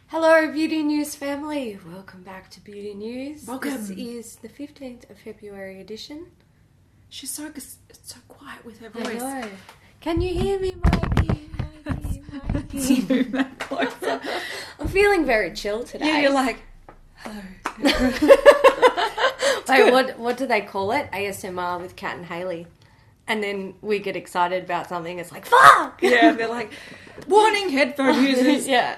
Hello, Beauty News family. Welcome back to Beauty News. Welcome. This is the 15th of February edition. She's so quiet with her voice. I know. Can you hear me, Mikey? Let's move that closer. I'm feeling very chill today. Yeah, you're like, hello. Wait, what do they call it? ASMR with Kat and Haley. And then we get excited about something. It's like, fuck! Yeah, they're like, warning headphone users. Yeah.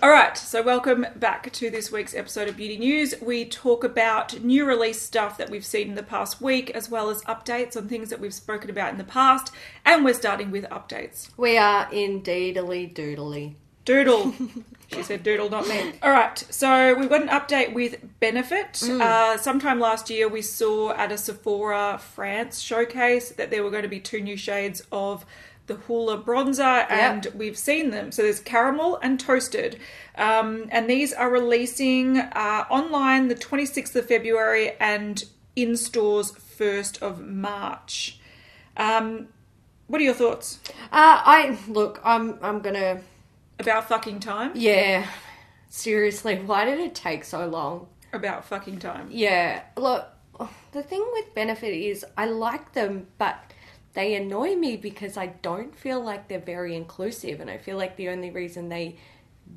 All right, so welcome back to this week's episode of Beauty News. We talk about new release stuff that we've seen in the past week, as well as updates on things that we've spoken about in the past. And we're starting with updates. We are indeedly doodly. Doodle. She said doodle, not me. All right, so we've got an update with Benefit. Sometime last year we saw at a Sephora France showcase that there were going to be two new shades of the Hoola bronzer, and we've seen them. So there's Caramel and Toasted. And these are releasing online the 26th of February and in stores 1st of March. What are your thoughts? I'm gonna... About fucking time? Yeah. Seriously, why did it take so long? About fucking time. Yeah. Look, the thing with Benefit is I like them, but they annoy me because I don't feel like they're very inclusive, and I feel like the only reason they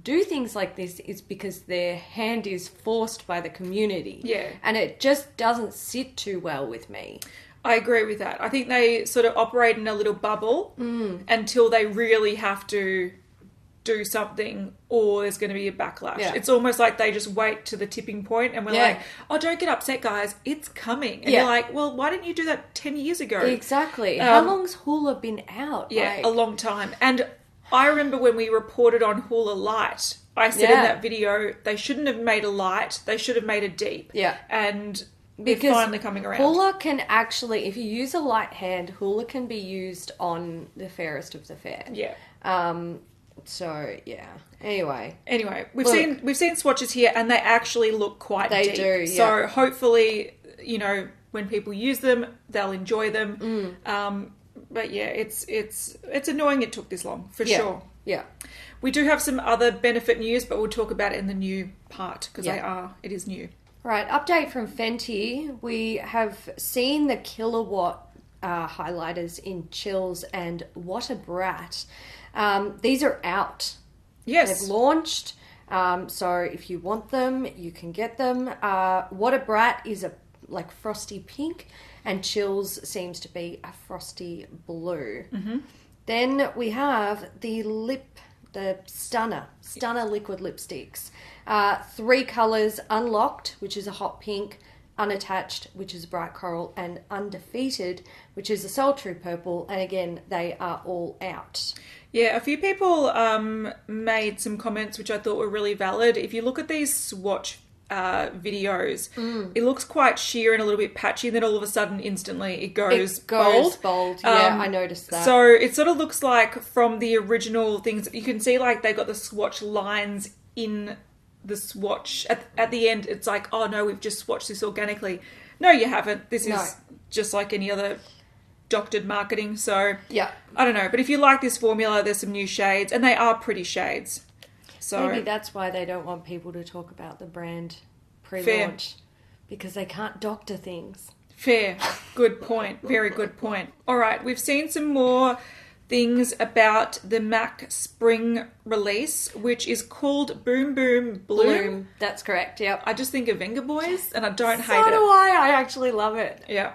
do things like this is because their hand is forced by the community. Yeah. And it just doesn't sit too well with me. I agree with that. I think they sort of operate in a little bubble until they really have to do something or there's going to be a backlash. Yeah. It's almost like they just wait to the tipping point and we're like, oh, don't get upset, guys. It's coming. And you're like, well, why didn't you do that 10 years ago? Exactly. How long's Hoola been out? Yeah, a long time. And I remember when we reported on Hoola Light, I said in that video, they shouldn't have made a light. They should have made a deep. Yeah. And they're finally coming around. Hoola can actually, if you use a light hand, Hoola can be used on the fairest of the fair. Yeah. So yeah. Anyway, we've seen swatches here, and they actually look quite deep. They do. Yeah. So hopefully, when people use them, they'll enjoy them. But yeah, it's annoying it took this long for sure. Yeah. We do have some other Benefit news, but we'll talk about it in the new part because it is new. Right. Update from Fenty. We have seen the Killawatt highlighters in Chilz and Wattabrat. These are out. Yes. They've launched. So if you want them, you can get them. Wattabrat is a frosty pink, and Chilz seems to be a frosty blue. Mm-hmm. Then we have the Stunna liquid lipsticks. 3 colours: Unlocked, which is a hot pink; Unattatched, which is a bright coral; and Undefeated, which is a sultry purple. And again, they are all out. Yeah, a few people made some comments which I thought were really valid. If you look at these swatch videos, it looks quite sheer and a little bit patchy, and then all of a sudden, instantly, it goes bold. Yeah, I noticed that. So it sort of looks like from the original things, you can see like they got the swatch lines in the swatch. At the end, it's like, oh no, we've just swatched this organically. No, you haven't. This is just like any other doctored marketing. So yeah, I don't know. But if you like this formula, there's some new shades, and they are pretty shades. So maybe that's why they don't want people to talk about the brand pre-launch. Fair. Because they can't doctor things. Fair. Good point. Very good point. All right, we've seen some more things about the MAC Spring release, which is called Boom Boom Bloom. That's correct, yep. I just think of Venga Boys, and I don't hate it. So do I actually love it. Yeah.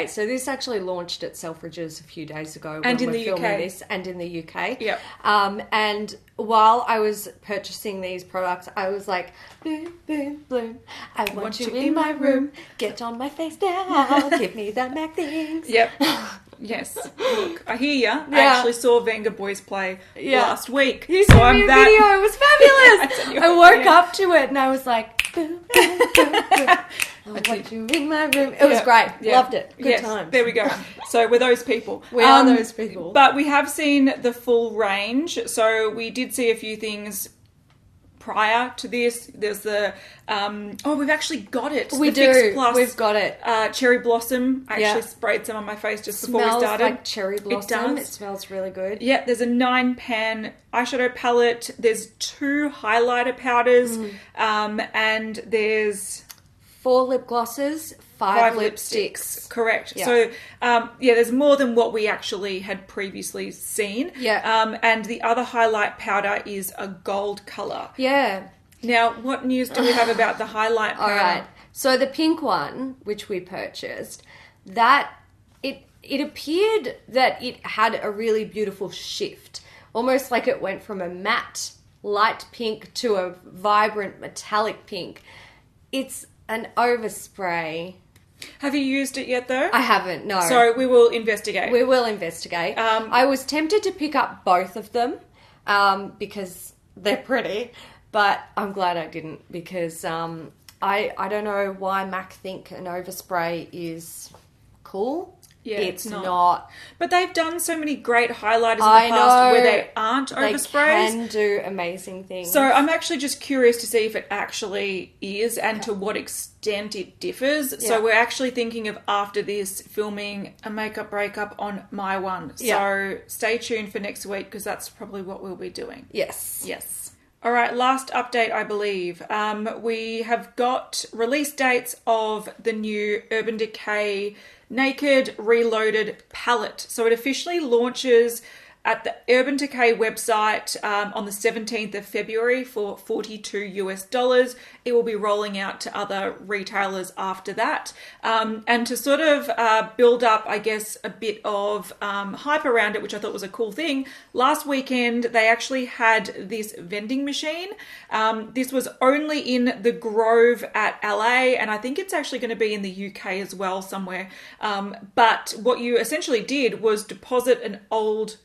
So this actually launched at Selfridges a few days ago. And in the UK. And in the UK. Yep. And while I was purchasing these products, I was like, boom, boom, bloom. I want you in my room. Get on my face now. Give me that MAC things. Yep. Yes. Look, I hear ya. Yeah. I actually saw Venga Boys play last week. You sent me a video. It was fabulous. I woke up to it and I was like, boom, boom, boom, boom. I want you in my room. It was great. Yeah. Loved it. Good times. There we go. So we're those people. We are those people. But we have seen the full range. So we did see a few things prior to this. There's the we've actually got it. We the do. Fix Plus, We've got it. Cherry Blossom. I actually Yeah. sprayed some on my face just before Smells we started. like cherry blossom. It It does. smells really good. Yeah, there's a 9-pan eyeshadow palette. There's 2 highlighter powders, and there's 4 lip glosses, 5 lipsticks. Correct. Yeah. So, there's more than what we actually had previously seen. Yeah. And the other highlight powder is a gold colour. Yeah. Now, what news do we have about the highlight powder? All right. So the pink one, which we purchased, that it appeared that it had a really beautiful shift, almost like it went from a matte light pink to a vibrant metallic pink. It's an overspray. Have you used it yet, though? I haven't, no. So we will investigate. We will investigate. I was tempted to pick up both of them because they're pretty, but I'm glad I didn't because I don't know why Mac think an overspray is cool. Yeah, it's not. But they've done so many great highlighters in the I past know. where they aren't oversprays. They can do amazing things. So I'm actually just curious to see if it actually is and to what extent it differs. Yeah. So we're actually thinking of, after this, filming a makeup breakup on my one. Yeah. So stay tuned for next week because that's probably what we'll be doing. Yes. Yes. All right, last update, I believe. We have got release dates of the new Urban Decay Naked Reloaded palette. So it officially launches at the Urban Decay website on the 17th of February for $42. It will be rolling out to other retailers after that. And to sort of build up, I guess, a bit of hype around it, which I thought was a cool thing, last weekend they actually had this vending machine. This was only in the Grove at LA, and I think it's actually going to be in the UK as well somewhere. But what you essentially did was deposit an old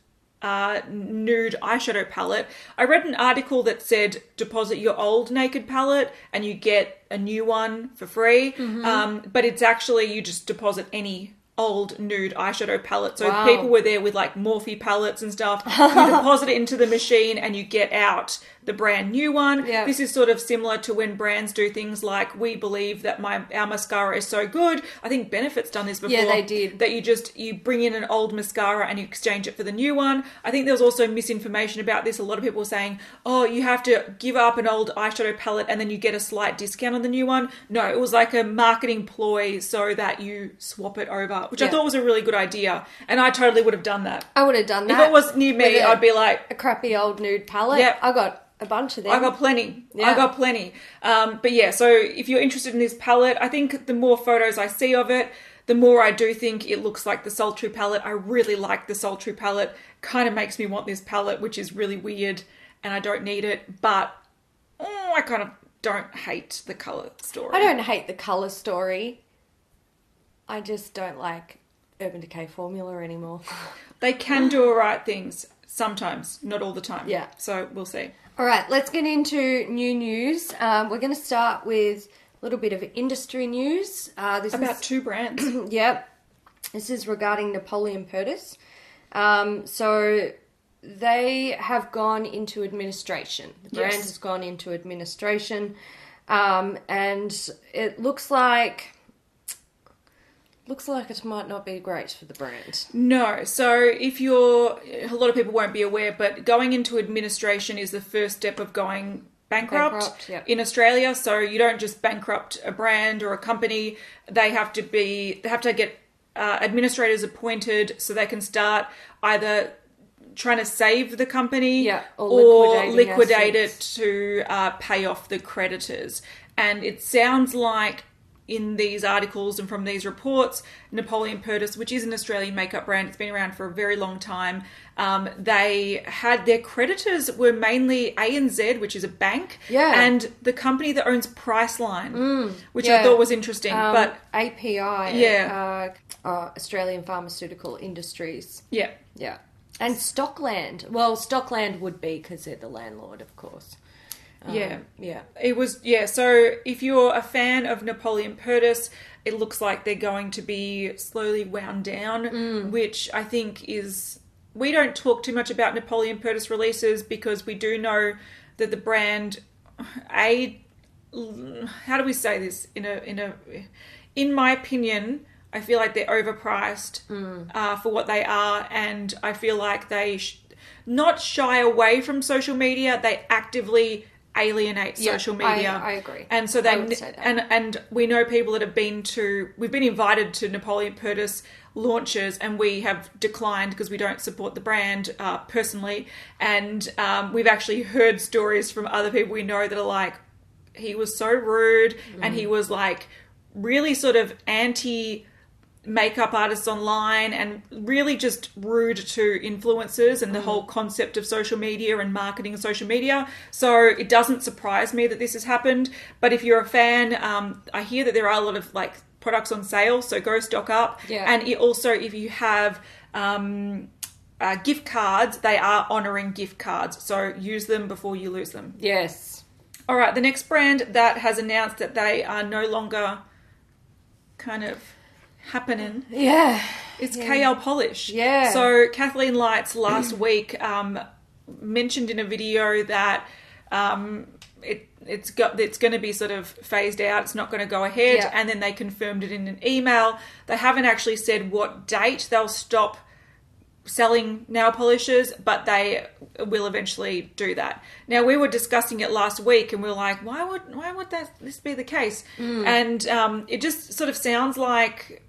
nude eyeshadow palette. I read an article that said deposit your old naked palette and you get a new one for free. But it's actually, you just deposit any old nude eyeshadow palette. So Wow. people were there with like Morphe palettes and stuff. You deposit it into the machine and you get out the brand new one. Yeah. This is sort of similar to when brands do things like, we believe that our mascara is so good. I think Benefit's done this before. Yeah, they did. That you bring in an old mascara and you exchange it for the new one. I think there was also misinformation about this. A lot of people were saying, oh, you have to give up an old eyeshadow palette and then you get a slight discount on the new one. No, it was like a marketing ploy so that you swap it over, which I thought was a really good idea. And I totally would have done that. I would have done that. If it was near me, With I'd be like, a crappy old nude palette. Yep. I got a bunch of them. I got plenty. Yeah. I got plenty. But yeah, so if you're interested in this palette, I think the more photos I see of it, the more I do think it looks like the Sultry palette. I really like the Sultry palette. Kind of makes me want this palette, which is really weird, and I don't need it. But I kind of don't hate the colour story. I don't hate the colour story. I just don't like Urban Decay formula anymore. They can do all right things sometimes, not all the time. Yeah. So we'll see. All right, let's get into new news. We're going to start with a little bit of industry news. This About is, 2 brands. Yep. This is regarding Napoleon Perdis. So they have gone into administration. The brand has gone into administration. And it looks like it might not be great for the brand. No. So a lot of people won't be aware, but going into administration is the first step of going bankrupt Yep. in Australia. So you don't just bankrupt a brand or a company. They have to get administrators appointed so they can start either trying to save the company or liquidate it to pay off the creditors. And it sounds like in these articles and from these reports, Napoleon Perdis, which is an Australian makeup brand, it's been around for a very long time. They had their creditors were mainly ANZ, which is a bank, and the company that owns Priceline, which I thought was interesting. But API, Australian Pharmaceutical Industries. Yeah. And Stockland. Well, Stockland would be because they're the landlord, of course. It was, so if you're a fan of Napoleon Perdis, it looks like they're going to be slowly wound down, which I think is, we don't talk too much about Napoleon Perdis releases because we do know that the brand how do we say this in my opinion, I feel like they're overpriced for what they are, and I feel like they not shy away from social media. They actively alienate social media. I agree. And so and we know people that we've been invited to Napoleon Perdis launches, and we have declined because we don't support the brand personally. And we've actually heard stories from other people we know that are like, he was so rude, and he was like really sort of anti makeup artists online, and really just rude to influencers and the whole concept of social media and marketing social media. So it doesn't surprise me that this has happened. But if you're a fan, I hear that there are a lot of like products on sale, so go stock up. And also, if you have gift cards, they are honouring gift cards, so use them before you lose them. Yes. All right, the next brand that has announced that they are no longer kind of happening. It's KL Polish. So Kathleen Lights last week mentioned in a video that it's going to be sort of phased out. It's not going to go ahead. And then they confirmed it in an email. They haven't actually said what date they'll stop selling nail polishes, but they will eventually do that. Now, we were discussing it last week, and we were like, why would this be the case? And it just sort of sounds like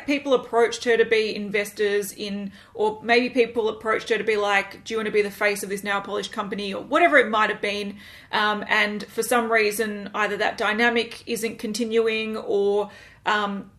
people approached her to be investors in, or maybe people approached her to be like, do you want to be the face of this nail polish company, or whatever it might have been. And for some reason, either that dynamic isn't continuing, or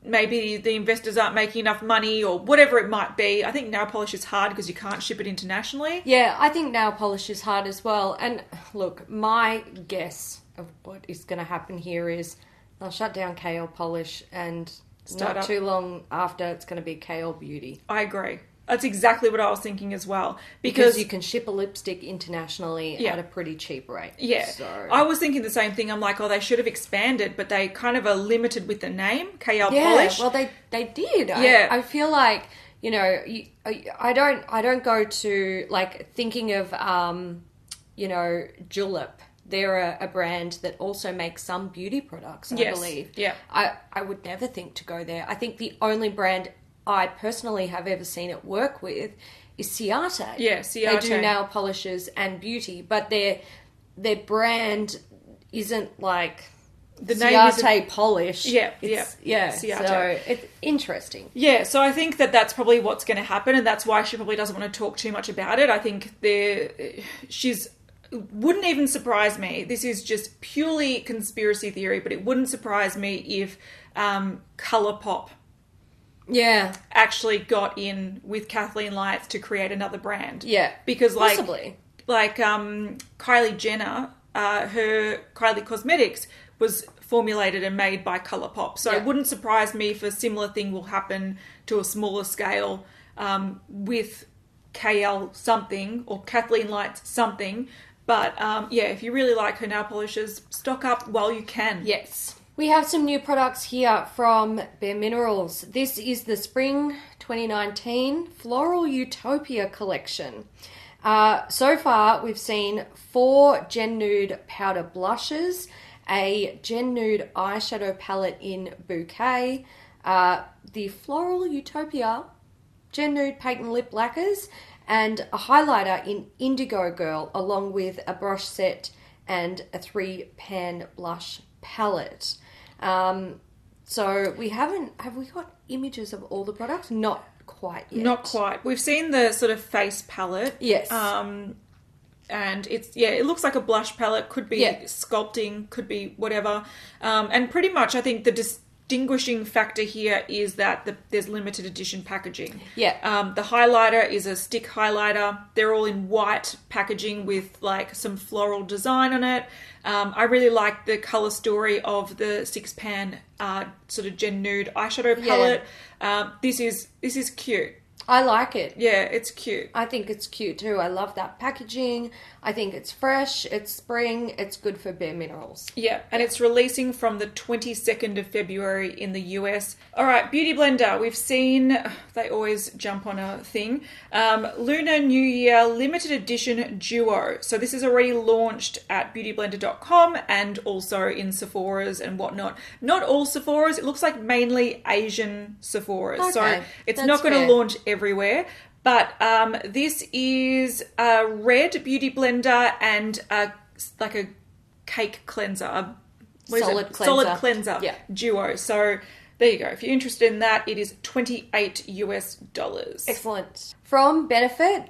maybe the investors aren't making enough money, or whatever it might be. I think nail polish is hard because you can't ship it internationally. Yeah, I think nail polish is hard as well. And look, my guess of what is going to happen here is they'll shut down KL Polish, and not too long after, it's going to be KL Beauty. I agree. That's exactly what I was thinking as well. Because you can ship a lipstick internationally at a pretty cheap rate. Yeah. So I was thinking the same thing. I'm like, they should have expanded, but they kind of are limited with the name, KL Polish. Well, they did. Yeah. I feel like, I don't go to, like, thinking of, Julep. They're a brand that also makes some beauty products, I believe. Yeah. I would never think to go there. I think the only brand I personally have ever seen it work with is Ciate. Yeah, Ciate. They do nail polishes and beauty, but their brand isn't like the Ciate polish. Yeah. Ciate. So it's interesting. Yeah, so I think that's probably what's going to happen, and that's why she probably doesn't want to talk too much about it. I think wouldn't even surprise me. This is just purely conspiracy theory, but it wouldn't surprise me if Colourpop actually got in with Kathleen Lights to create another brand. Yeah, because possibly. Kylie Jenner, her Kylie Cosmetics was formulated and made by Colourpop. So it wouldn't surprise me if a similar thing will happen to a smaller scale with KL something or Kathleen Lights something. But if you really like her nail polishes, stock up while you can. Yes. We have some new products here from Bare Minerals. This is the Spring 2019 Floral Utopia collection. So far, we've seen 4 Gen Nude powder blushes, a Gen Nude eyeshadow palette in Bouquet, the Floral Utopia Gen Nude patent lip lacquers, and a highlighter in Indigo Girl, along with a brush set and a 3-pan blush palette. So have we got images of all the products? Not quite yet. Not quite. We've seen the sort of face palette. Yes. And it looks like a blush palette, could be sculpting, could be whatever. And pretty much I think the distinguishing factor here is that there's limited edition packaging. Yeah. The highlighter is a stick highlighter. They're all in white packaging with like some floral design on it. I really like the colour story of the 6-pan sort of Gen Nude eyeshadow palette. This is cute. I like it. Yeah, it's cute. I think it's cute too. I love that packaging. I think it's fresh, it's spring, it's good for bare minerals. Yeah, and it's releasing from the 22nd of February in the US. All right, Beauty Blender. We've seen, they always jump on a thing. Lunar New Year Limited Edition Duo. So this is already launched at beautyblender.com and also in Sephora's and whatnot. Not all Sephora's. It looks like mainly Asian Sephora's. Okay, So it's that's not going fair. to launch everywhere. But this is a red beauty blender and like a cake cleanser. Solid cleanser. Solid cleanser Yeah. duo. So there you go. If you're interested in that, it is $28 US. Excellent. From Benefit,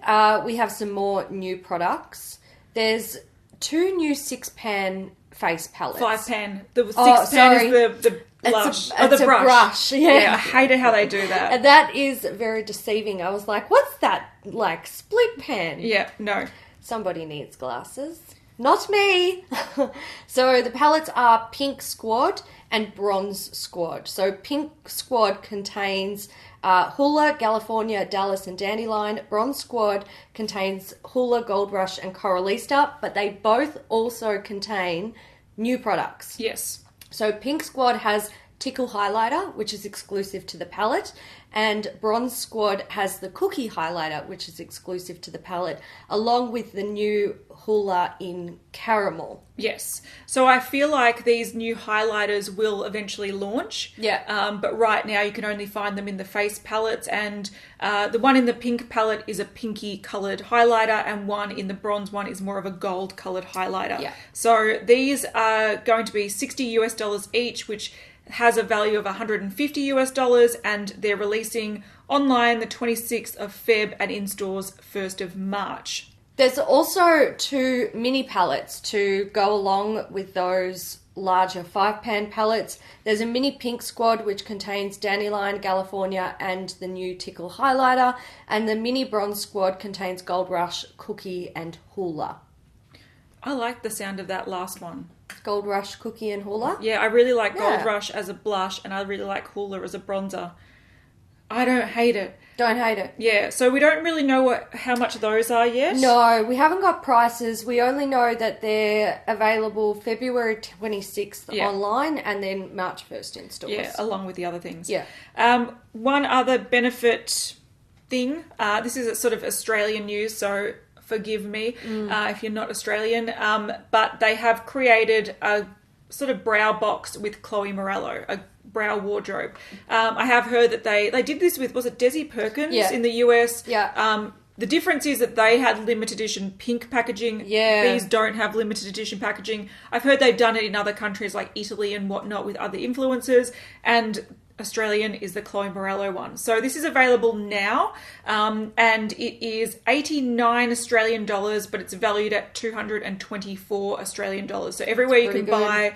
we have some more new products. There's 2 new 6-pan face palettes. 5-pan. The 6-pan is the blush. It's a brush. Yeah. I hated how they do that. And that is very deceiving. I was like, what's that, like, split pen? Yeah, no. Somebody needs glasses. Not me. So the palettes are Pink Squad and Bronze Squad. So Pink Squad contains Hoola, California, Dallas, and Dandelion. Bronze Squad contains Hoola, Gold Rush, and Coralista, but they both also contain new products. Yes. So Pink Squad has Tickle Highlighter, which is exclusive to the palette, and Bronze Squad has the Cookie Highlighter, which is exclusive to the palette, along with the new Hoola in Caramel. Yes. So I feel like these new highlighters will eventually launch. Yeah. But right now you can only find them in the face palettes, and the one in the pink palette is a pinky coloured highlighter, and one in the bronze one is more of a gold coloured highlighter. Yeah. So these are going to be $60 US each, which has a value of $150 US, and they're releasing online the 26th of Feb and in stores 1st of March. There's also 2 mini palettes to go along with those larger 5-pan palettes. There's a mini Pink Squad, which contains Dandelion, California, and the new Tickle Highlighter, and the mini Bronze Squad contains Gold Rush, Cookie, and Hoola. I like the sound of that last one. Gold Rush, Cookie, and Hoola? Yeah, I really like Yeah. Gold Rush as a blush, and I really like Hoola as a bronzer. I don't hate it. Don't hate it. Yeah, so we don't really know how much those are yet. No, we haven't got prices. We only know that they're available February 26th Yeah. online and then March 1st in stores. Yeah, along with the other things. Yeah. One other benefit thing. This is a sort of Australian news, so forgive me if you're not Australian. But they have created a sort of brow box with Chloe Morello, a brow wardrobe. I have heard that they did this with, was it Desi Perkins in the US? Yeah. The difference is that they had limited edition pink packaging. Yeah. These don't have limited edition packaging. I've heard they've done it in other countries like Italy and whatnot with other influencers, and Australian is the Chloe Morello one. So this is available now, and it is 89 Australian dollars, but it's valued at 224 Australian dollars. So everywhere you can buy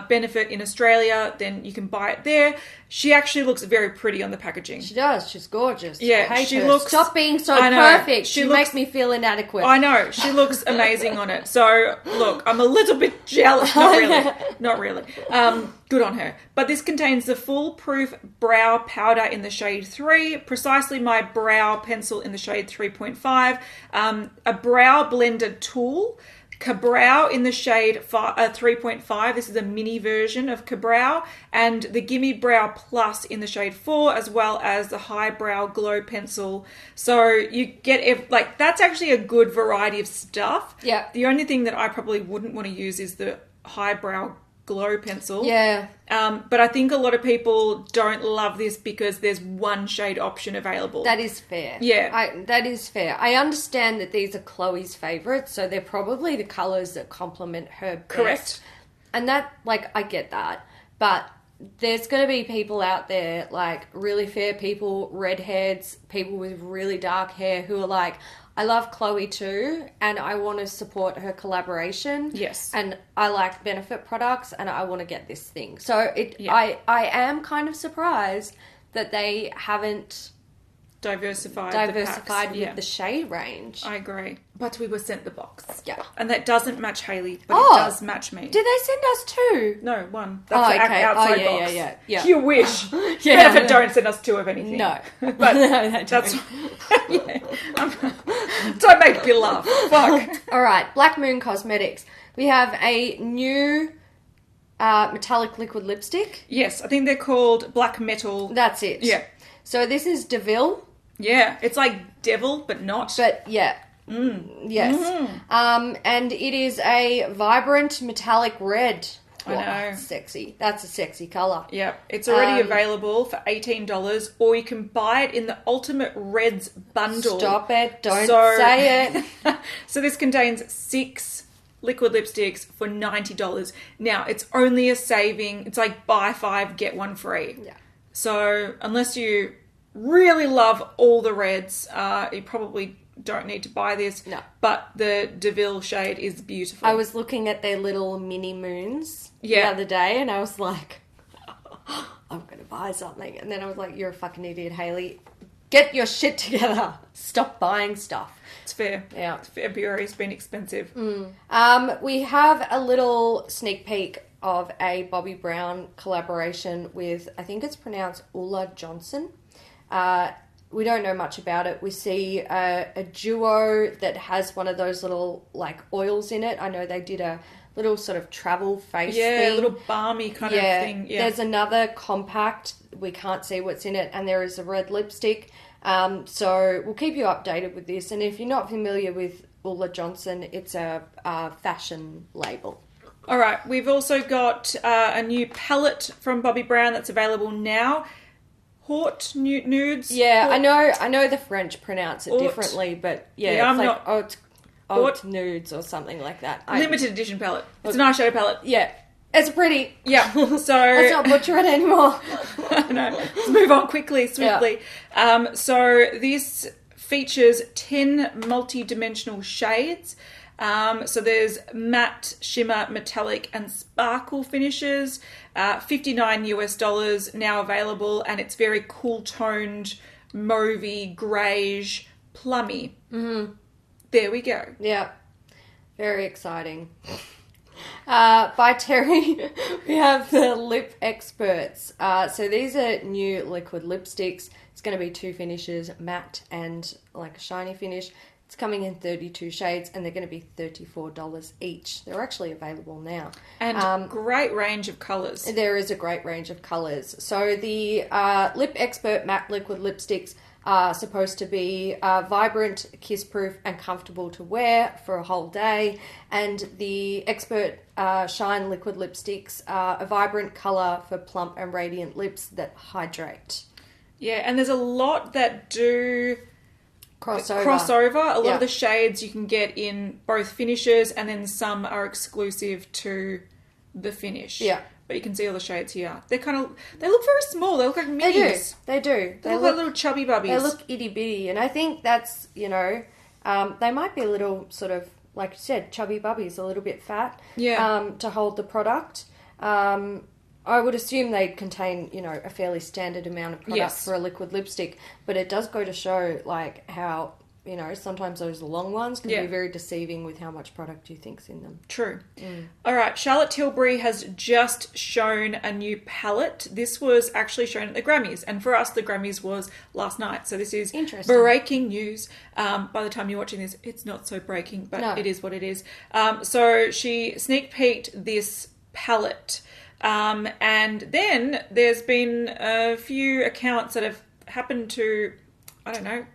Benefit in Australia, then you can buy it there. She actually looks very pretty on the packaging. She does. She's gorgeous. Yeah, I hate she her. looks- Stop being so I know. perfect. She She looks- makes me feel inadequate. I know, she looks amazing on it. So, look, I'm a little bit jealous. Not really. Not really. Good on her. But this contains the foolproof brow powder in the shade 3, precisely my brow pencil in the shade 3.5, a brow blender tool, Kabrow in the shade 3.5. This is a mini version of Kabrow, and the Gimme Brow Plus in the shade 4, as well as the Highbrow Glow Pencil. So you get, that's actually a good variety of stuff. Yeah. The only thing that I probably wouldn't want to use is the Highbrow Glow Pencil. Yeah. But I think a lot of people don't love this because there's one shade option available. That is fair. Yeah. That is fair. I understand that these are Chloe's favourites, so they're probably the colours that complement her best. Correct. And that, I get that. But there's going to be people out there, really fair people, redheads, people with really dark hair who are like, I love Chloe too, and I want to support her collaboration. Yes. And I like Benefit products, and I want to get this thing. So I am kind of surprised that they haven't diversified with yeah. the shade range. I agree. But we were sent the box. Yeah. And that doesn't match Hayley, but it does match me. Did they send us two? No, one. That's the okay. outside box. Yeah. You wish. Yeah. Benefit don't send us two of anything. No. But No, they that's... don't. yeah. Don't make me laugh. Fuck. All right, Blackmoon Cosmetics. We have a new metallic liquid lipstick. Yes, I think they're called Black Metal. That's it. Yeah. So this is Deville. Yeah, it's like Devil, but not. But yeah. Yes. And it is a vibrant metallic red. I know. Sexy. That's a sexy colour. Yeah, it's already available for $18, or you can buy it in the Ultimate Reds bundle. Stop it. Don't say it. So this contains 6 liquid lipsticks for $90. Now, it's only a saving. It's like buy 5, get 1 free. Yeah. So unless you really love all the reds, you probably don't need to buy this. No. But the Deville shade is beautiful. I was looking at their little mini moons the other day and I was like, I'm going to buy something. And then I was like, you're a fucking idiot, Hayley. Get your shit together. Stop buying stuff. It's fair. Yeah. February's been expensive. We have a little sneak peek of a Bobbi Brown collaboration with, I think it's pronounced Ulla Johnson. We don't know much about it. We see a duo that has one of those little like oils in it. I know they did a little sort of travel face thing. Yeah, a little balmy kind of thing. Yeah. There's another compact. We can't see what's in it. And there is a red lipstick. So we'll keep you updated with this. And if you're not familiar with Ulla Johnson, it's a fashion label. All right. We've also got a new palette from Bobbi Brown that's available now. Haute nudes. Yeah, Haute. I know the French pronounce it differently, but it's like Haute nudes or something like that. Limited edition palette. It's an eyeshadow palette. Yeah, it's pretty. Yeah, so let's not butcher it anymore. No, let's move on swiftly. Yeah. So this features 10 multi-dimensional shades. So there's matte, shimmer, metallic, and sparkle finishes. $59 now available, and it's very cool toned, mauvey, greige, plummy. There we go. Yeah, very exciting. By Terry, we have the Lip Experts. So these are new liquid lipsticks. It's going to be 2 finishes, matte and like a shiny finish. It's coming in 32 shades and they're going to be $34 each. They're actually available now. And great range of colours. There is a great range of colours. So the Lip Expert matte liquid lipsticks are supposed to be vibrant, kiss-proof and comfortable to wear for a whole day. And the Expert Shine liquid lipsticks are a vibrant colour for plump and radiant lips that hydrate. Yeah, and there's a lot that do... Crossover. A lot of the shades you can get in both finishes, and then some are exclusive to the finish. Yeah. But you can see all the shades here. They look very small. They look like minis. They do. They look like little chubby bubbies. They look itty bitty, and I think that's, they might be a little sort of, like you said, chubby bubbies, a little bit fat. Yeah. To hold the product. I would assume they contain, a fairly standard amount of product for a liquid lipstick, but it does go to show, like, how, sometimes those long ones can be very deceiving with how much product you think's in them. True. All right, Charlotte Tilbury has just shown a new palette. This was actually shown at the Grammys, and for us, the Grammys was last night, so this is breaking news. By the time you're watching this, it's not so breaking, but it is what it is. So she sneak peeked this palette. And then there's been a few accounts that have happened to,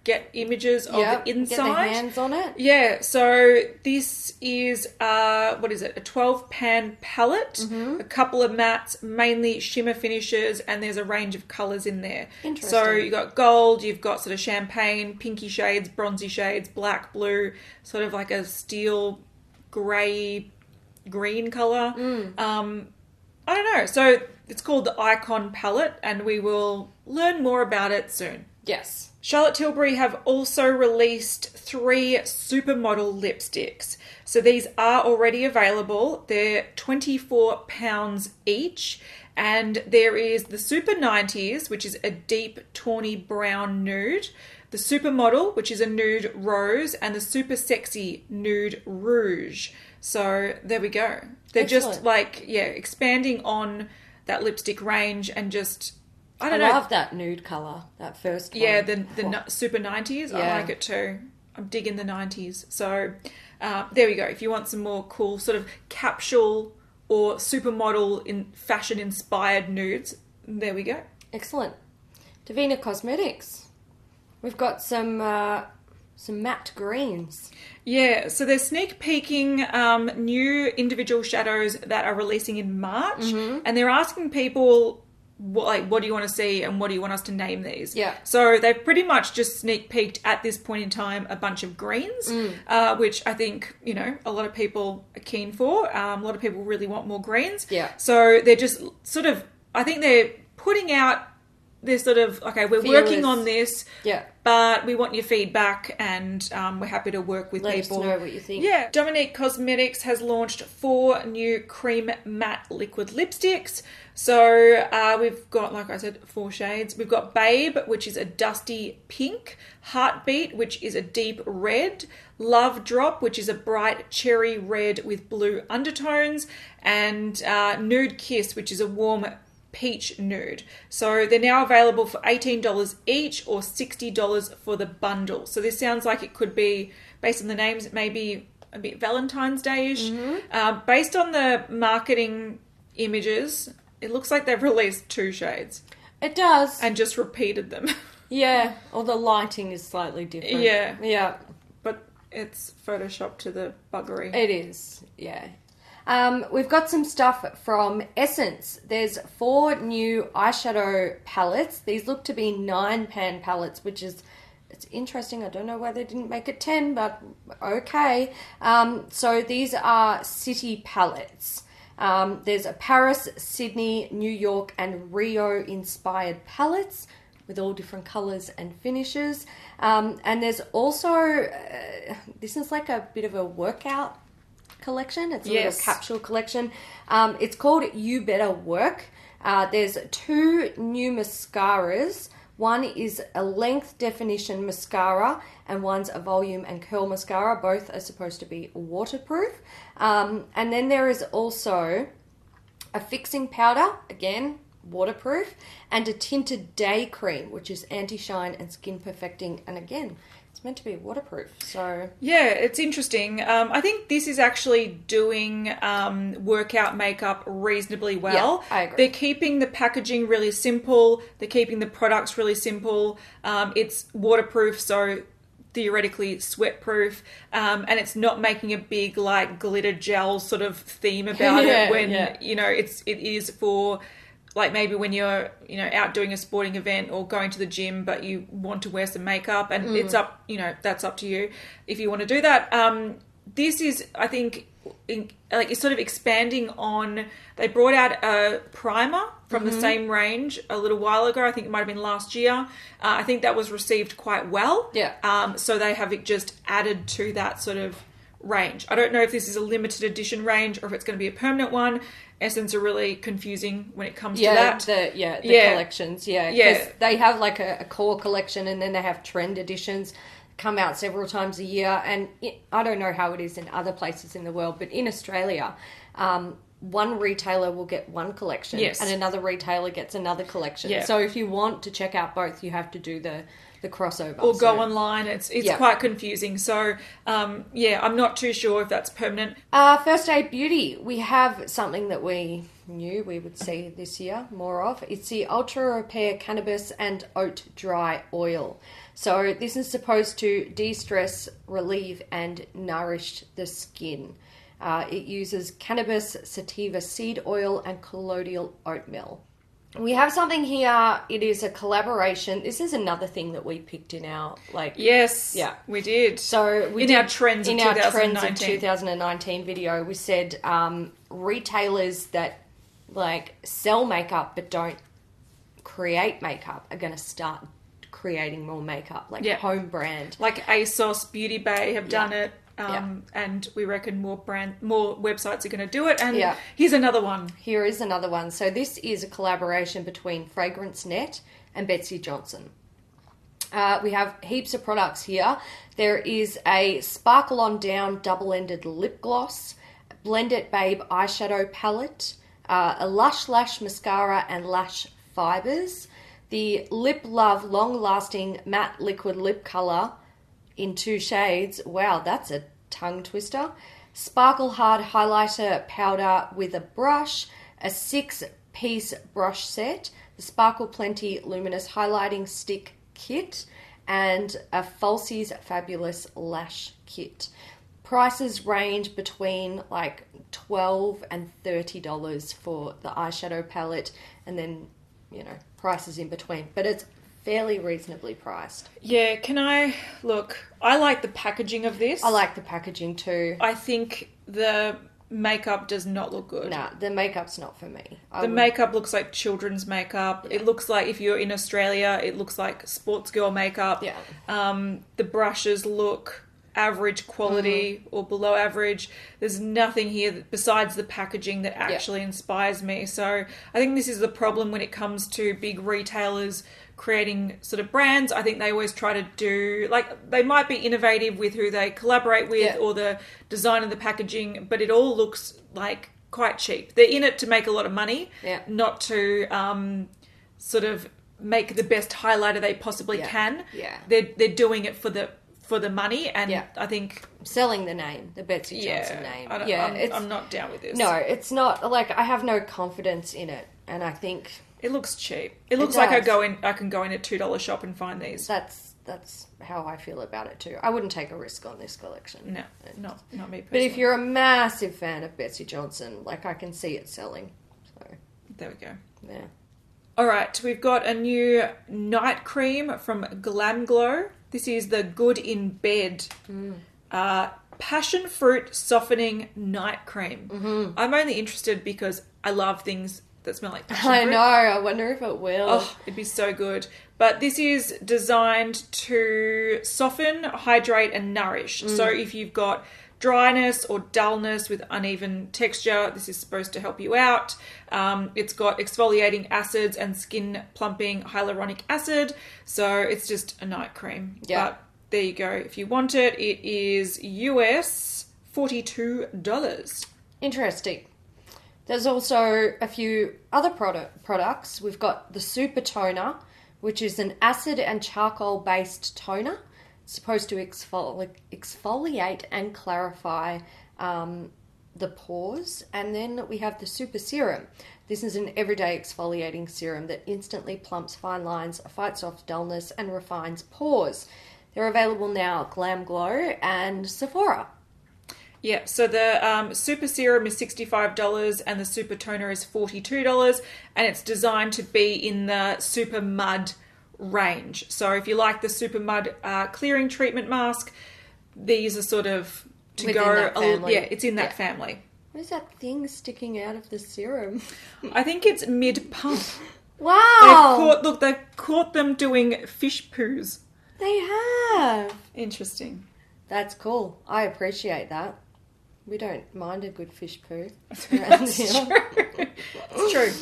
get images of the inside. Get their hands on it. Yeah, so this is, a 12-pan palette, a couple of mattes, mainly shimmer finishes, and there's a range of colours in there. Interesting. So you've got gold, you've got sort of champagne, pinky shades, bronzy shades, black, blue, sort of like a steel grey, green colour. I don't know. So it's called the Icon Palette, and we will learn more about it soon. Yes. Charlotte Tilbury have also released 3 supermodel lipsticks. So these are already available. They're £24 each. And there is the Super 90s, which is a deep tawny brown nude. the Supermodel, which is a nude rose, and the Super Sexy nude rouge. So there we go. They're Excellent. just expanding on that lipstick range and just, I love that nude colour, that first one. Yeah, the Super 90s. Yeah. I like it too. I'm digging the 90s. So there we go. If you want some more cool sort of capsule or supermodel in fashion inspired nudes, there we go. Excellent. Devina Cosmetics. We've got some matte greens. Yeah, so they're sneak peeking new individual shadows that are releasing in March, and they're asking people, what do you want to see and what do you want us to name these? Yeah. So they've pretty much just sneak peeked at this point in time a bunch of greens, which I think, a lot of people are keen for. A lot of people really want more greens. Yeah. So they're just sort of, I think they're putting out this sort of, okay, we're working on this. Yeah. But we want your feedback, and we're happy to work with people. Let us know what you think. Yeah. Dominique Cosmetics has launched 4 new cream matte liquid lipsticks. So we've got, like I said, 4 shades. We've got Babe, which is a dusty pink. Heartbeat, which is a deep red. Love Drop, which is a bright cherry red with blue undertones. And Nude Kiss, which is a warm peach nude. So they're now available for $18 each or $60 for the bundle. So this sounds like it could be, based on the names, it may be a bit Valentine's Day-ish. Based on the marketing images, it looks like they've released 2 shades. It does. And just repeated them. Yeah, or the lighting is slightly different. Yeah. Yeah. But it's photoshopped to the buggery. It is, yeah. We've got some stuff from Essence. There's 4 new eyeshadow palettes. These look to be 9-pan palettes, which is, it's interesting. I don't know why they didn't make it 10, but okay. So these are city palettes. There's a Paris, Sydney, New York, and Rio inspired palettes with all different colours and finishes. And there's also, this is like a bit of a workout collection. It's a little capsule collection. It's called You Better Work. There's 2 new mascaras. One is a length definition mascara and one's a volume and curl mascara. Both are supposed to be waterproof. And then there is also a fixing powder, again, waterproof, and a tinted day cream, which is anti-shine and skin perfecting. And again, it's meant to be waterproof. So yeah, it's interesting. I think this is actually doing workout makeup reasonably well. Yeah, I agree. They're keeping the packaging really simple. They're keeping the products really simple. It's waterproof, so theoretically sweat-proof, and it's not making a big like glitter gel sort of theme about it when it is for like maybe when you're out doing a sporting event or going to the gym, but you want to wear some makeup, and it's up, that's up to you if you want to do that. This is, I think, it's sort of expanding on. They brought out a primer from the same range a little while ago. I think it might have been last year. I think that was received quite well. Yeah. So they have just added to that sort of range. I don't know if this is a limited edition range or if it's going to be a permanent one. Essence are really confusing when it comes to that. The collections, because they have like a core collection and then they have trend editions come out several times a year. And I don't know how it is in other places in the world, but in Australia, one retailer will get one collection and another retailer gets another collection. Yeah. So if you want to check out both, you have to do the crossover. Or go online. It's quite confusing. So, I'm not too sure if that's permanent. First Aid Beauty. We have something that we knew we would see this year more of. It's the Ultra Repair Cannabis and Oat Dry Oil. So this is supposed to de-stress, relieve, and nourish the skin. It uses cannabis, sativa seed oil, and colloidal oatmeal. We have something here. It is a collaboration. This is another thing that we picked in our we did. So in our trends of 2019 video, we said retailers that like sell makeup but don't create makeup are going to start creating more makeup, like home brand, like ASOS, Beauty Bay have done it. And we reckon more websites are going to do it. And here's another one. Here is another one. So this is a collaboration between Fragrance Net and Betsy Johnson. We have heaps of products here. There is a Sparkle On Down double-ended lip gloss, Blend It Babe eyeshadow palette, a Lush Lash mascara and lash fibers, the Lip Love long-lasting matte liquid lip colour in 2 shades. Wow, that's a tongue twister. Sparkle Hard highlighter powder with a brush, a 6-piece brush set, the Sparkle Plenty luminous highlighting stick kit, and a Falsies Fabulous lash kit. Prices range between like $12 and $30 for the eyeshadow palette, and then, you know, prices in between. But it's fairly reasonably priced. Yeah, I like the packaging of this. I like the packaging too. I think the makeup does not look good. Nah, the makeup's not for me. Makeup looks like children's makeup. Yeah. It looks like, if you're in Australia, it looks like sports girl makeup. Yeah. The brushes look average quality or below average. There's nothing here besides the packaging that actually inspires me. So I think this is the problem when it comes to big retailers creating sort of brands. I think they always try to do, like, they might be innovative with who they collaborate with or the design of the packaging, but it all looks like quite cheap. They're in it to make a lot of money, not to sort of make the best highlighter they possibly can. Yeah. They're doing it for the money, and I think selling the name, the Betsy Johnson name. I'm not down with this. No, it's not, like, I have no confidence in it, and I think it looks cheap. It looks like I can go in a $2 shop and find these. That's how I feel about it too. I wouldn't take a risk on this collection. No, not me personally. But if you're a massive fan of Betsy Johnson, like, I can see it selling. So there we go. Yeah. All right, we've got a new night cream from Glam Glow. This is the Good in Bed Passion Fruit Softening Night Cream. Mm-hmm. I'm only interested because I love things that smell like passion fruit. I know. I wonder if it will. Oh, it'd be so good. But this is designed to soften, hydrate, and nourish. So if you've got dryness or dullness with uneven texture, this is supposed to help you out. It's got exfoliating acids and skin plumping hyaluronic acid. So it's just a night cream. Yeah. But there you go. If you want it, it is US $42. Interesting. There's also a few other products. We've got the Super Toner, which is an acid and charcoal-based toner. It's supposed to exfoliate and clarify the pores. And then we have the Super Serum. This is an everyday exfoliating serum that instantly plumps fine lines, fights off dullness, and refines pores. They're available now at Glam Glow and Sephora. Yeah, so the Super Serum is $65 and the Super Toner is $42, and it's designed to be in the Super Mud range. So if you like the Super Mud clearing treatment mask, these are sort of to within go. That family. It's in that family. What is that thing sticking out of the serum? I think it's mid-pump. Wow! They've caught them doing fish poos. They have. Interesting. That's cool. I appreciate that. We don't mind a good fish poo. That's true. It's true.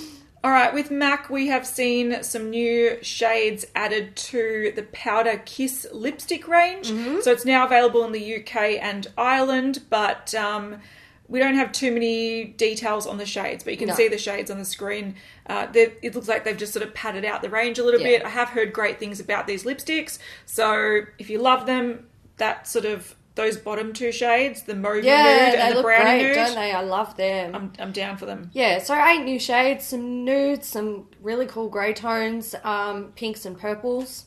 All right, with MAC, we have seen some new shades added to the Powder Kiss lipstick range. Mm-hmm. So it's now available in the UK and Ireland, but we don't have too many details on the shades, but you can see the shades on the screen. It looks like they've just sort of padded out the range a little bit. I have heard great things about these lipsticks. So if you love them, that sort of those bottom two shades, the Mauve Nude and the Brownie Nude. Don't they? I love them. I'm down for them. Yeah, so 8 new shades, some nudes, some really cool grey tones, pinks and purples.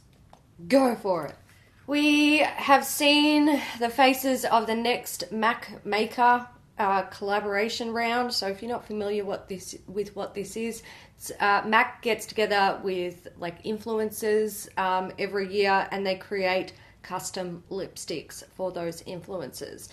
Go for it. We have seen the faces of the next MAC Maker collaboration round. So if you're not familiar with what this is, MAC gets together with like influencers every year, and they create custom lipsticks for those influencers.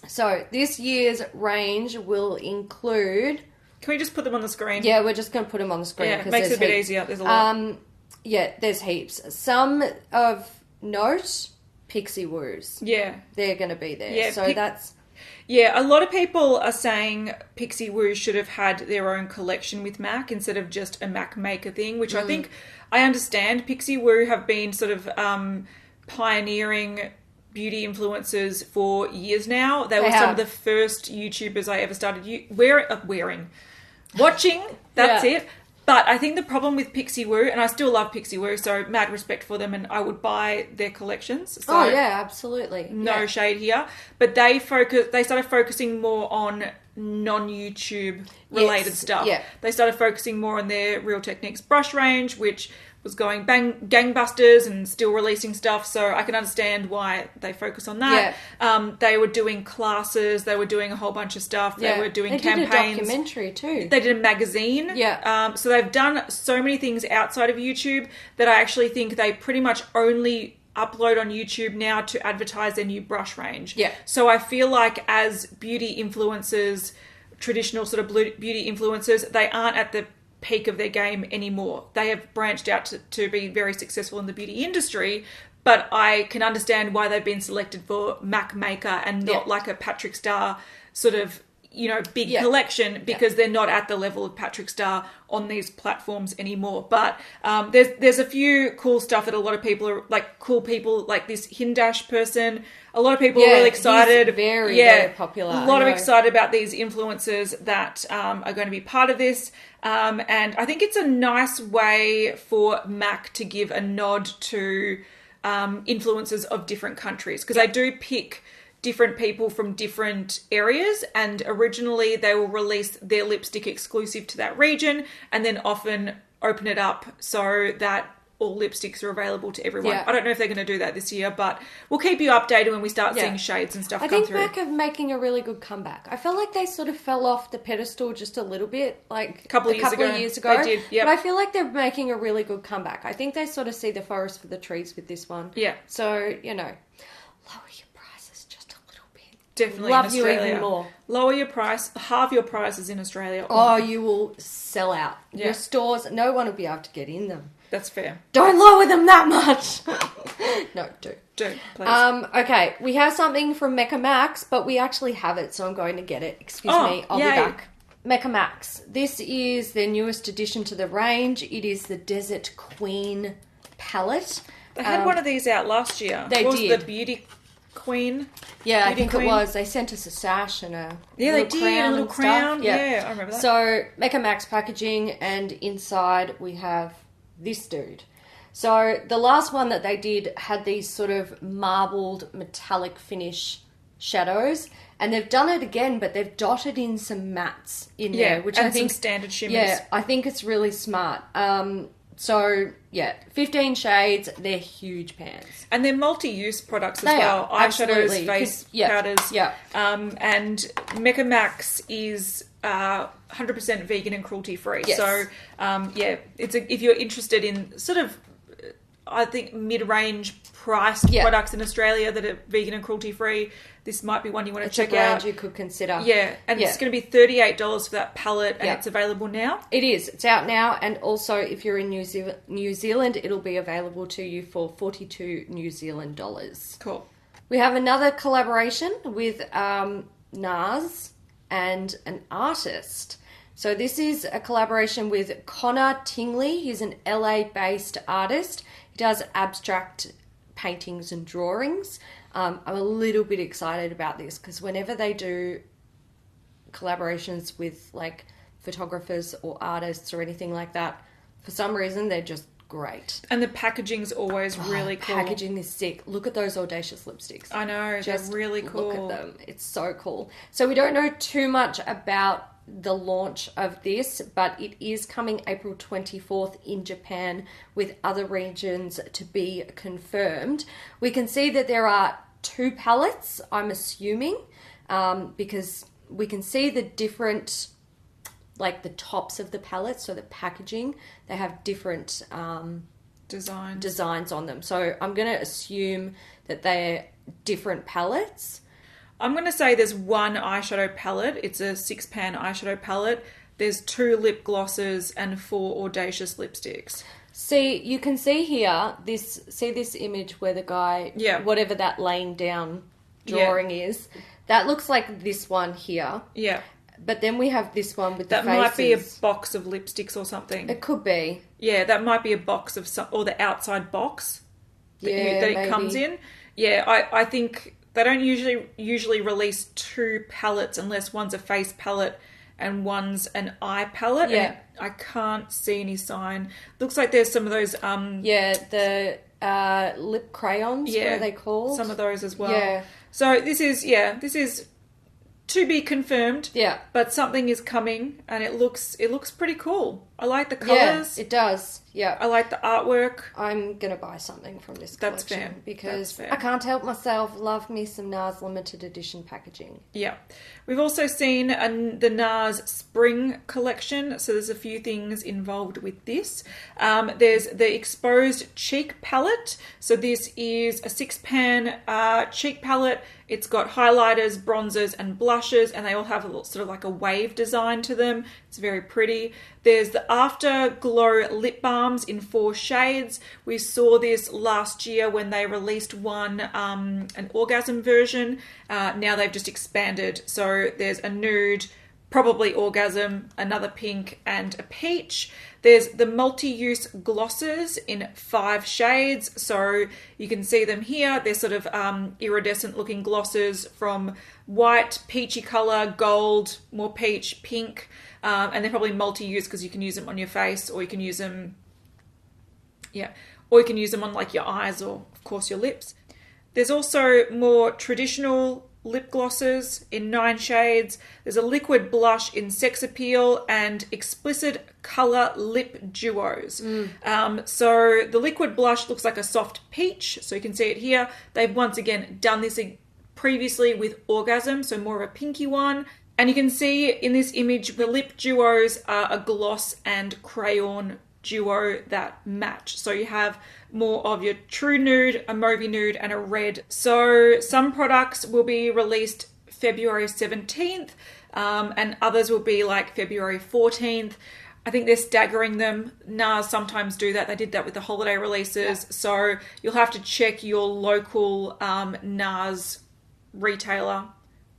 So this year's range will include... Can we just put them on the screen? Yeah, we're just going to put them on the screen. Yeah, it makes it a bit easier. There's a lot. Yeah, there's heaps. Some of note, Pixie Woos. Yeah. They're going to be there. Yeah, so that's... Yeah, a lot of people are saying Pixie Woo should have had their own collection with MAC instead of just a MAC maker thing, which I think I understand. Pixie Woo have been sort of pioneering beauty influencers for years now. They were some of the first YouTubers I ever started watching. That's it. But I think the problem with Pixie Woo, and I still love Pixie Woo, so mad respect for them, and I would buy their collections. So absolutely. No shade here. But they started focusing more on non-YouTube related stuff. Yeah. They started focusing more on their Real Techniques brush range, which was going gangbusters and still releasing stuff, so I can understand why they focus on that. Yeah. They were doing classes, they were doing a whole bunch of stuff, they were doing campaigns. They did a documentary too. They did a magazine. Yeah. So they've done so many things outside of YouTube that I actually think they pretty much only upload on YouTube now to advertise their new brush range. Yeah. So I feel like as beauty influencers, traditional sort of beauty influencers, they aren't at the peak of their game anymore. They have branched out to be very successful in the beauty industry, but I can understand why they've been selected for MAC Maker and not like a Patrick Star sort of, big collection, because they're not at the level of Patrick Star on these platforms anymore. But there's a few cool stuff that a lot of people are like, cool people like this Hindash person. A lot of people are really excited. He's very popular. A lot of excited about these influencers that are going to be part of this. And I think it's a nice way for MAC to give a nod to influencers of different countries, because they do pick different people from different areas, and originally they will release their lipstick exclusive to that region and then often open it up so that all lipsticks are available to everyone. I don't know if they're going to do that this year, but we'll keep you updated when we start seeing shades and stuff come through. I think MAC are making a really good comeback. I feel like they sort of fell off the pedestal just a little bit, like a couple of years ago. They did, But I feel like they're making a really good comeback. I think they sort of see the forest for the trees with this one. Yeah. So, lower your prices just a little bit. Definitely Love in Australia. You even more. Lower your price, halve your prices in Australia. Oh, you will sell out. Yeah. Your stores, no one will be able to get in them. That's fair. Don't lower them that much. No, do. Do, please. Okay, we have something from Mecca Max, but we actually have it, so I'm going to get it. Excuse me, I'll be back. Mecca Max. This is their newest addition to the range. It is the Desert Queen palette. They had one of these out last year. They did. The Beauty Queen. Yeah, I think it was. They sent us a sash and a little crown. Yeah, I remember that. So, Mecca Max packaging, and inside we have this dude. So the last one that they did had these sort of marbled metallic finish shadows, and they've done it again, but they've dotted in some mattes in there, which I think some standard shimmers. Yeah, I think it's really smart. 15 shades. They're huge pans, and they're multi-use products as well. Eyeshadows, face powders. Yeah. And Mecca Max is 100% vegan and cruelty-free. Yes. So, if you're interested in sort of, I think, mid-range priced products in Australia that are vegan and cruelty-free, this might be one you want to check out. You could consider. Yeah, and it's going to be $38 for that palette, and it's available now. It is. It's out now, and also if you're in New Zealand, it'll be available to you for 42 New Zealand dollars. Cool. We have another collaboration with NARS and an artist. So this is a collaboration with Connor Tingly. He's an LA-based artist. He does abstract paintings and drawings. I'm a little bit excited about this because whenever they do collaborations with like photographers or artists or anything like that, for some reason they're just great. And the packaging's always really cool. Packaging is sick. Look at those audacious lipsticks. I know, they're really cool. Look at them. It's so cool. So we don't know too much about the launch of this, but it is coming April 24th in Japan, with other regions to be confirmed. We can see that there are 2 palettes, I'm assuming, because we can see the different, like the tops of the palettes, so the packaging, they have different designs on them. So I'm going to assume that they're different palettes. I'm going to say there's 1 eyeshadow palette. It's a 6-pan eyeshadow palette. There's 2 lip glosses and 4 audacious lipsticks. See, you can see here, this image where the guy, whatever that laying down drawing is, That looks like this one here. Yeah. But then we have this one with the That faces. might be a box of lipsticks or something. It could be. Yeah, that might be a box of some, or the outside box that, that it comes in. Yeah, I think they don't usually release two palettes unless one's a face palette and one's an eye palette. Yeah. And I can't see any sign. Looks like there's some of those... the lip crayons, what are they called? Some of those as well. Yeah. So this is to be confirmed. Yeah. But something is coming and it looks pretty cool. I like the colours. Yeah, it does. Yeah. I like the artwork. I'm going to buy something from this That's collection fair. because That's fair. I can't help myself. Love me some NARS limited edition packaging. Yeah. We've also seen the NARS Spring collection. So there's a few things involved with this. There's the Exposed Cheek Palette. So this is a 6-pan cheek palette. It's got highlighters, bronzers, and blushes, and they all have a little, sort of like a wave design to them. It's very pretty. There's the Afterglow lip balms in 4 shades. We saw this last year when they released one, an orgasm version. Now they've just expanded. So there's a nude, probably orgasm, another pink, and a peach. There's the multi-use glosses in 5 shades. So you can see them here. They're sort of iridescent looking glosses from white, peachy colour, gold, more peach, pink. And they're probably multi-use because you can use them on your face, or you can use them, or you can use them on like your eyes or of course your lips. There's also more traditional lip glosses in 9 shades. There's a liquid blush in Sex Appeal and explicit colour lip duos. So the liquid blush looks like a soft peach, so you can see it here. They've once again done this previously with Orgasm, so more of a pinky one. And you can see in this image, the lip duos are a gloss and crayon duo that match. So you have more of your true nude, a mauvey nude, and a red. So some products will be released February 17th, and others will be like February 14th. I think they're staggering them. NARS sometimes do that. They did that with the holiday releases. Yeah. So you'll have to check your local NARS retailer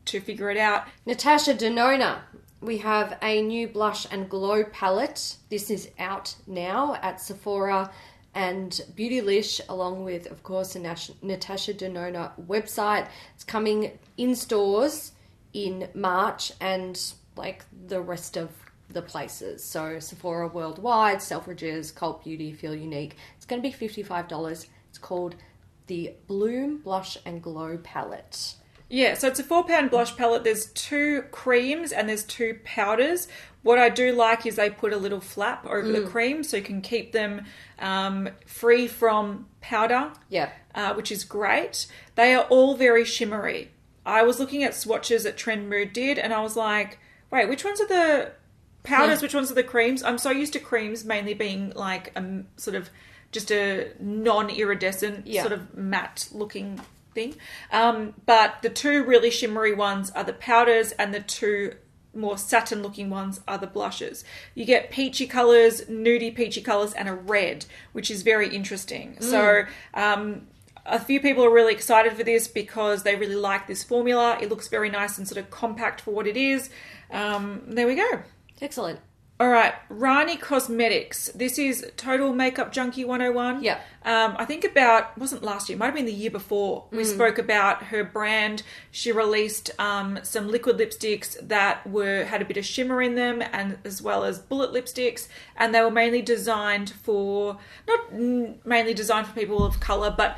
to figure it out. Natasha Denona, we have a new blush and glow palette. This is out now at Sephora and Beautylish, along with, of course, the Natasha Denona website. It's coming in stores in March and like the rest of the places. So Sephora worldwide, Selfridges, Cult Beauty, Feel Unique. It's going to be $55. It's called the Bloom Blush and Glow Palette. Yeah, so it's a 4-pound blush palette. There's 2 creams and there's 2 powders. What I do like is they put a little flap over the cream so you can keep them free from powder, which is great. They are all very shimmery. I was looking at swatches that Trend Mood did and I was like, wait, which ones are the powders, which ones are the creams? I'm so used to creams mainly being like a sort of just a non-iridescent sort of matte looking thing. But the 2 really shimmery ones are the powders and the 2 more satin looking ones are the blushes. You get peachy colours, nudie peachy colours, and a red, which is very interesting. So a few people are really excited for this because they really like this formula. It looks very nice and sort of compact for what it is. There we go. Excellent. All right, Rani Cosmetics. This is Total Makeup Junkie 101. Yeah. I think wasn't last year, it might have been the year before. We spoke about her brand. She released some liquid lipsticks that had a bit of shimmer in them, and as well as bullet lipsticks. And they were mainly designed for, not mainly designed for people of colour, but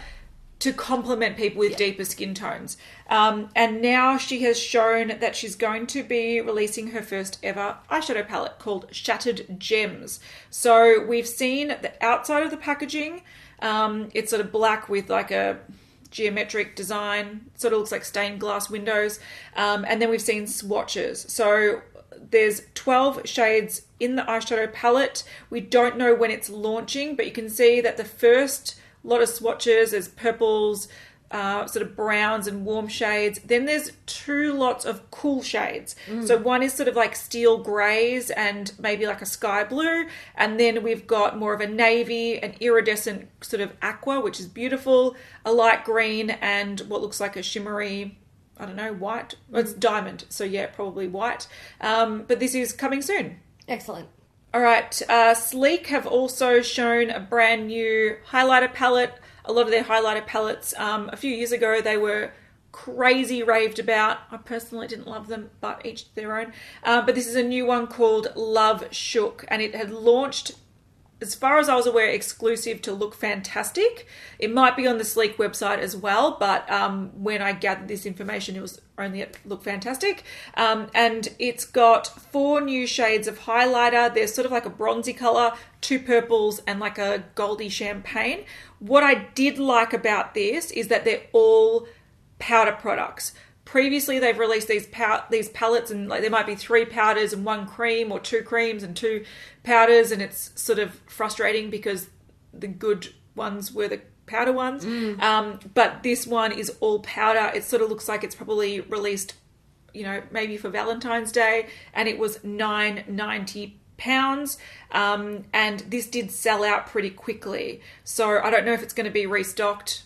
to complement people with deeper skin tones. And now she has shown that she's going to be releasing her first ever eyeshadow palette called Shattered Gems. So we've seen the outside of the packaging. It's sort of black with like a geometric design. Sort of looks like stained glass windows. And then we've seen swatches. So there's 12 shades in the eyeshadow palette. We don't know when it's launching, but you can see that the first lot of swatches, there's purples, sort of browns and warm shades. Then there's 2 lots of cool shades. So one is sort of like steel greys and maybe like a sky blue. And then we've got more of a navy, an iridescent sort of aqua, which is beautiful, a light green, and what looks like a shimmery I don't know, white. Well, it's diamond, so yeah, probably white. But this is coming soon. Excellent. All right, Sleek have also shown a brand new highlighter palette. A lot of their highlighter palettes, a few years ago, they were crazy raved about. I personally didn't love them, but each their own. But this is a new one called Love Shook, and it had launched, as far as I was aware, exclusive to Look Fantastic. It might be on the Sleek website as well, but when I gathered this information, it was only at Look Fantastic. And it's got 4 new shades of highlighter. There's sort of like a bronzy colour, 2 purples, and like a goldy champagne. What I did like about this is that they're all powder products. Previously, they've released these palettes, and like there might be 3 powders and 1 cream, or 2 creams and 2 powders, and it's sort of frustrating because the good ones were the powder ones. But this one is all powder. It sort of looks like it's probably released, you know, maybe for Valentine's Day, and it was £9.90. And this did sell out pretty quickly. So I don't know if it's going to be restocked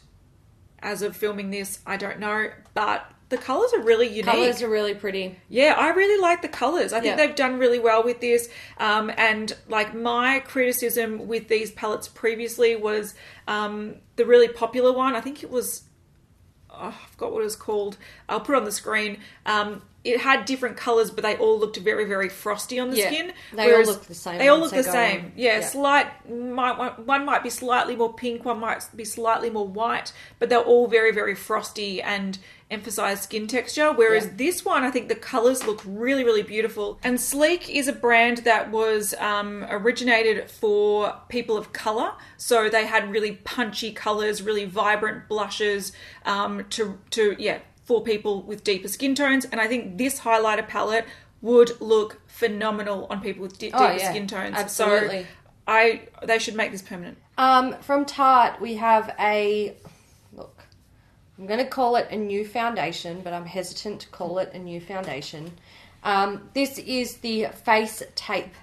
as of filming this. I don't know, but the colours are really unique. Colours are really pretty. Yeah, I really like the colours. I think they've done really well with this. And like my criticism with these palettes previously was the really popular one. I think it was, I forgot what it was called. I'll put it on the screen. It had different colours, but they all looked very, very frosty on the skin. They all look the same. They all look the same. Yeah, one might be slightly more pink, one might be slightly more white, but they're all very, very frosty and emphasize skin texture. Whereas this one, I think the colours look really, really beautiful. And Sleek is a brand that was originated for people of colour. So they had really punchy colours, really vibrant blushes for people with deeper skin tones. And I think this highlighter palette would look phenomenal on people with deeper skin tones. Absolutely. So they should make this permanent. From Tarte, we have I'm going to call it a new foundation, but I'm hesitant to call it a new foundation. This is the Face Tape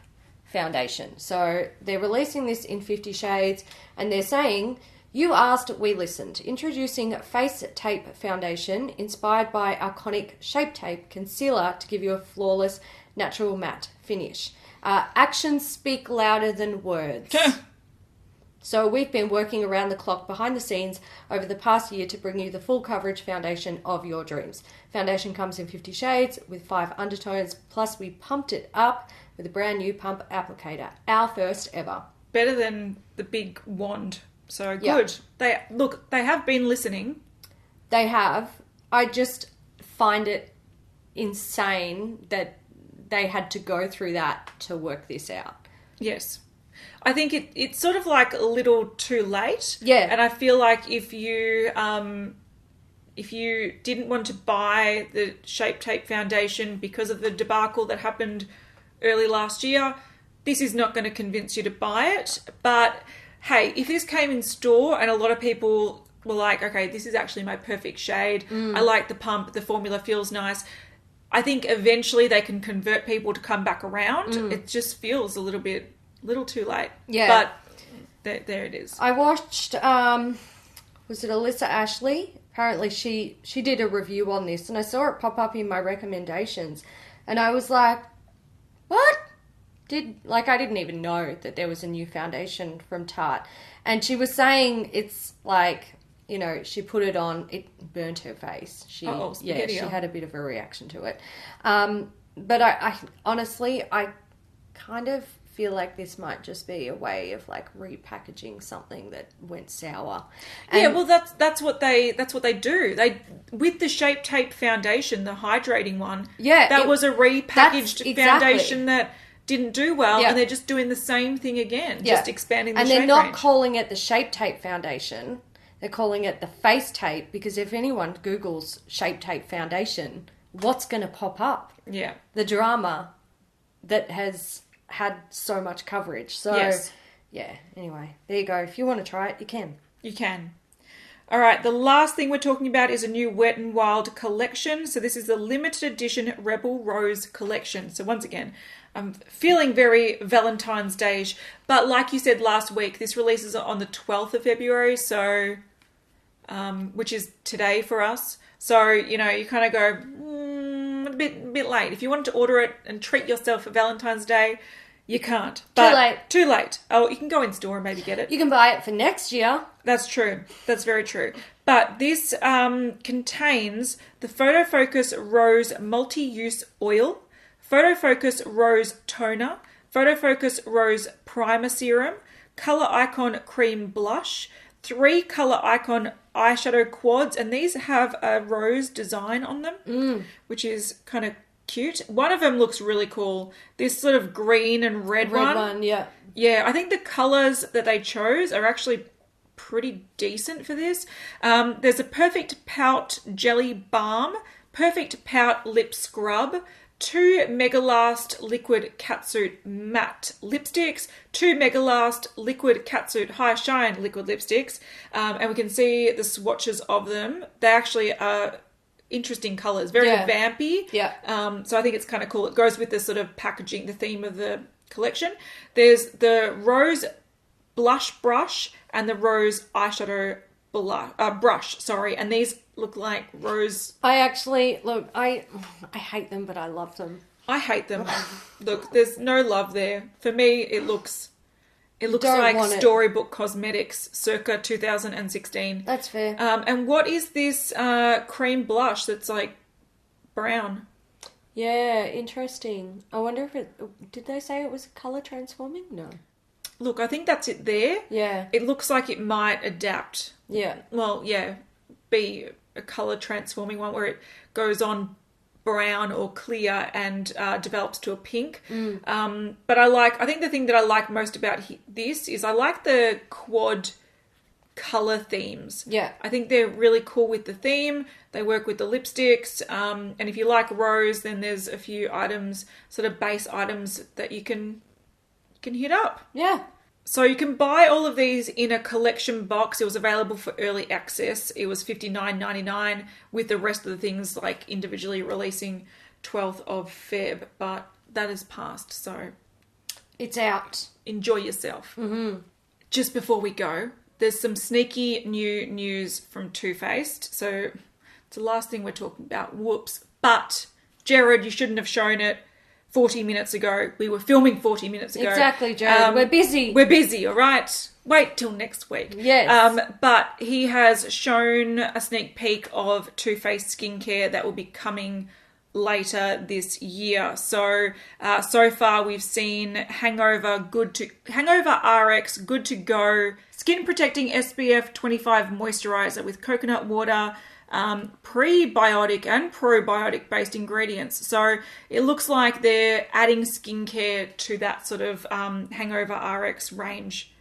foundation. So they're releasing this in 50 shades, and they're saying, "You asked, we listened. Introducing Face Tape foundation, inspired by iconic Shape Tape concealer to give you a flawless, natural matte finish. Actions speak louder than words." So we've been working around the clock behind the scenes over the past year to bring you the full coverage foundation of your dreams. Foundation comes in 50 shades with 5 undertones, plus we pumped it up with a brand new pump applicator. Our first ever. Better than the big wand. So good. They have been listening. They have. I just find it insane that they had to go through that to work this out. Yes. I think it's sort of like a little too late. Yeah. And I feel like if you didn't want to buy the Shape Tape foundation because of the debacle that happened early last year, this is not going to convince you to buy it. But hey, if this came in store and a lot of people were like, okay, this is actually my perfect shade. I like the pump. The formula feels nice. I think eventually they can convert people to come back around. It just feels a little too late. Yeah. But there it is. I watched, was it Alyssa Ashley? Apparently she did a review on this, and I saw it pop up in my recommendations, and I was like, what? I didn't even know that there was a new foundation from Tarte. And she was saying it's like, you know, she put it on, it burnt her face. She had a bit of a reaction to it. But I honestly, I kind of feel like this might just be a way of like repackaging something that went sour. And that's what they do. They, with the Shape Tape foundation, the hydrating one, that was a repackaged foundation that didn't do well, and they're just doing the same thing again, just expanding the shade range. And they're not calling it the Shape Tape foundation. They're calling it the Face Tape, because if anyone Googles Shape Tape foundation, what's going to pop up? Yeah. The drama that has had so much coverage. So, anyway, there you go. If you want to try it, you can. You can. All right, the last thing we're talking about is a new Wet n Wild collection. So this is the limited edition Rebel Rose collection. So once again, I'm feeling very Valentine's Day-ish. But like you said last week, this releases on the 12th of February, so which is today for us. So, you know, you kind of go, a bit late. If you wanted to order it and treat yourself for Valentine's Day, you can't. Too late. Oh, you can go in store and maybe get it. You can buy it for next year. That's true. That's very true. But this contains the Photo Focus Rose Multi-Use Oil, Photo Focus Rose Toner, Photo Focus Rose Primer Serum, Colour Icon Cream Blush, 3 Colour Icon eyeshadow quads, and these have a rose design on them, which is kind of cute. One of them looks really cool. This sort of green and red one. Yeah. Yeah, I think the colours that they chose are actually pretty decent for this. There's a Perfect Pout Jelly Balm, Perfect Pout Lip Scrub, 2 Megalast Liquid Catsuit Matte Lipsticks, 2 Megalast Liquid Catsuit High Shine Liquid Lipsticks, and we can see the swatches of them. They actually are interesting colours, very vampy. Yeah. So I think it's kind of cool. It goes with the sort of packaging, the theme of the collection. There's the Rose Blush Brush and the Rose Eyeshadow brush, and these look like rose. I hate them, but I love them. I hate them. Look, there's no love there. For me, it looks like Storybook Cosmetics circa 2016. That's fair. And what is this cream blush that's like brown? Yeah, interesting. I wonder if did they say it was colour transforming? No. Look, I think that's it there. Yeah. It looks like it might adapt. Yeah. Well, yeah, be a colour transforming one where it goes on brown or clear and develops to a pink. But I think the thing that I like most about this is I like the quad colour themes. Yeah. I think they're really cool with the theme. They work with the lipsticks. And if you like rose, then there's a few items, sort of base items that you can hit up. Yeah. So you can buy all of these in a collection box. It was available for early access. It was $59.99 with the rest of the things like individually releasing 12th of Feb. But that is past, so it's out. Enjoy yourself. Mm-hmm. Just before we go, there's some sneaky new news from Too Faced. So it's the last thing we're talking about. Whoops. But Jared, you shouldn't have shown it 40 minutes ago. We were filming 40 minutes ago. Exactly, Jared. We're busy. We're busy, all right? Wait till next week. Yes. But he has shown a sneak peek of Too Faced skincare that will be coming later this year. So far we've seen Hangover RX Good to Go Skin Protecting SPF 25 Moisturizer with coconut water, prebiotic and probiotic based ingredients. So it looks like they're adding skincare to that sort of Hangover RX range,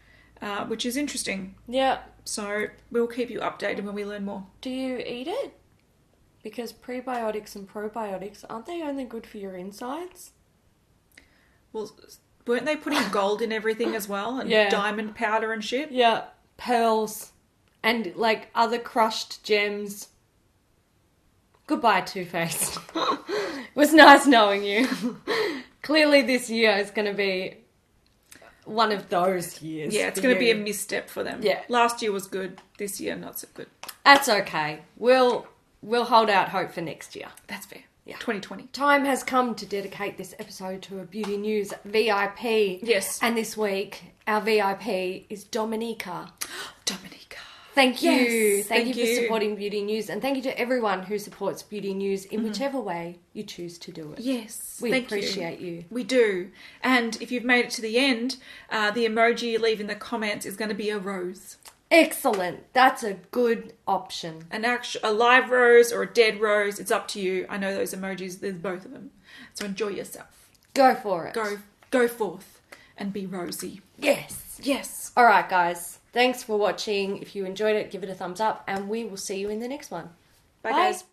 which is interesting. Yeah. So we'll keep you updated when we learn more. Do you eat it? Because prebiotics and probiotics, aren't they only good for your insides? Well, weren't they putting gold in everything as well? And diamond powder and shit? Yeah. Pearls. And like other crushed gems. Goodbye, Too Faced. It was nice knowing you. Clearly this year is going to be one of those years. Yeah, it's going to be a misstep for them. Yeah. Last year was good. This year, not so good. That's okay. We'll hold out hope for next year. That's fair. Yeah. 2020. Time has come to dedicate this episode to a Beauty News VIP. Yes. And this week, our VIP is Dominika. Dominika. Thank you. Yes, Thank you for supporting Beauty News. And thank you to everyone who supports Beauty News in whichever way you choose to do it. Yes. We appreciate you. We do. And if you've made it to the end, the emoji you leave in the comments is going to be a rose. Excellent. That's a good option. A live rose or a dead rose. It's up to you. I know those emojis. There's both of them. So enjoy yourself. Go for it. Go forth and be rosy. Yes. Yes. All right, guys. Thanks for watching. If you enjoyed it, give it a thumbs up and we will see you in the next one. Bye. Guys.